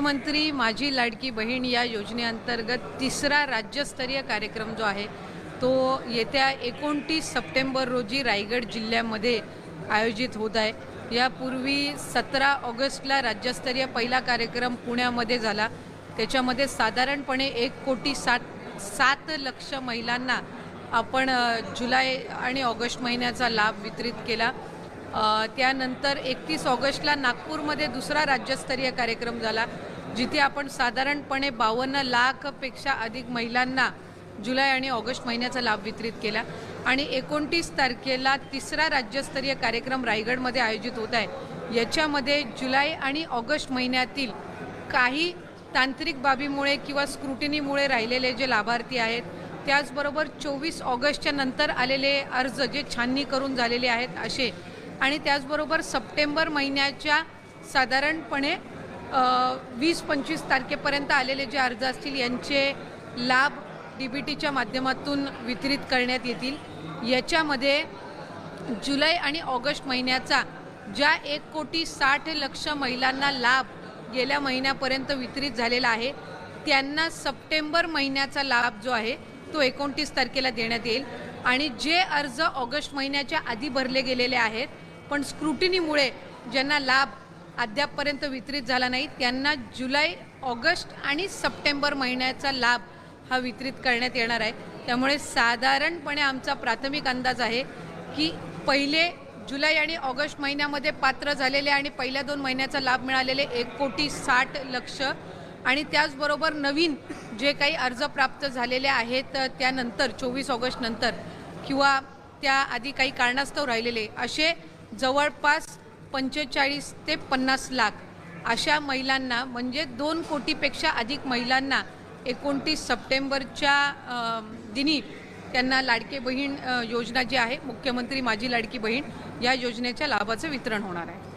मुख्यमंत्री माझी लाडकी बहीण या योजनेअंतर्गत तिसरा राज्यस्तरीय कार्यक्रम जो आहे तो येत्या 29 सप्टेंबर रोजी रायगड जिल्ह्यामध्ये आयोजित होत आहे। यापूर्वी 17 ऑगस्टला राज्यस्तरीय पहिला कार्यक्रम पुण्यामध्ये झाला। त्याच्यामध्ये साधारणपणे 1,07 लाख महिलांना आपण जुलै आणि ऑगस्ट महिन्याचा लाभ वितरित केला। त्यानंतर 31 ऑगस्टला नागपूरमध्ये दुसरा राज्यस्तरीय कार्यक्रम झाला, जिथे आपण साधारणपणे 52 लाखपेक्षा अधिक महिलांना जुलै आणि ऑगस्ट महिन्याचा लाभ वितरित केला। आणि 29 तारखेला तिसरा राज्यस्तरीय कार्यक्रम रायगडमध्ये आयोजित होत आहे। याच्यामध्ये जुलै आणि ऑगस्ट महिन्यातील काही तांत्रिक बाबीमुळे किंवा स्क्रुटिनीमुळे राहिलेले जे लाभार्थी आहेत, त्याचबरोबर 24 ऑगस्टच्या नंतर आलेले अर्ज जे छाननी करून झालेले आहेत असे, आणि त्याचबरोबर सप्टेंबर महिन्याच्या साधारणपणे 20-25 तारखेपर्यंत आलेले जे अर्ज असतील यांचे लाभ DBTच्या माध्यमातून वितरित करण्यात येतील। याच्यामध्ये जुलै आणि ऑगस्ट महिन्याचा ज्या 1,60 लाख महिलांना लाभ गेल्या महिन्यापर्यंत वितरित झालेला आहे, त्यांना सप्टेंबर महिन्याचा लाभ जो आहे तो 29 तारखेला देण्यात येईल। आणि जे अर्ज ऑगस्ट महिन्याच्या आधी भरले गेलेले आहेत पण स्क्रुटिनीमुळे ज्यांना लाभ अद्यापपर्यंत वितरित झाला नाही, त्यांना जुलै, ऑगस्ट आणि सप्टेंबर महिन्याचा लाभ हा वितरित करण्यात येणार आहे। त्यामुळे साधारणपणे आमचा प्राथमिक अंदाज आहे की पहिले जुलै आणि ऑगस्ट महिन्यामध्ये पात्र झालेले आणि पहिल्या 2 महिन्याचा लाभ मिळालेले 1,60 लाख, आणि त्याचबरोबर नवीन जे काही अर्ज प्राप्त झालेले आहेत त्यानंतर 24 ऑगस्ट नंतर किंवा त्याआधी काही कारणास्तव राहिलेले असे जवळपास 45 ते 50 लाख अशा महिलांना, म्हणजे 2 कोटीपेक्षा अधिक महिलांना 29 सप्टेंबरच्या दिनी त्यांना लाडकी बहीण योजना जी आहे, मुख्यमंत्री माझी लाडकी बहीण या योजनेच्या लाभाचं वितरण होणार आहे।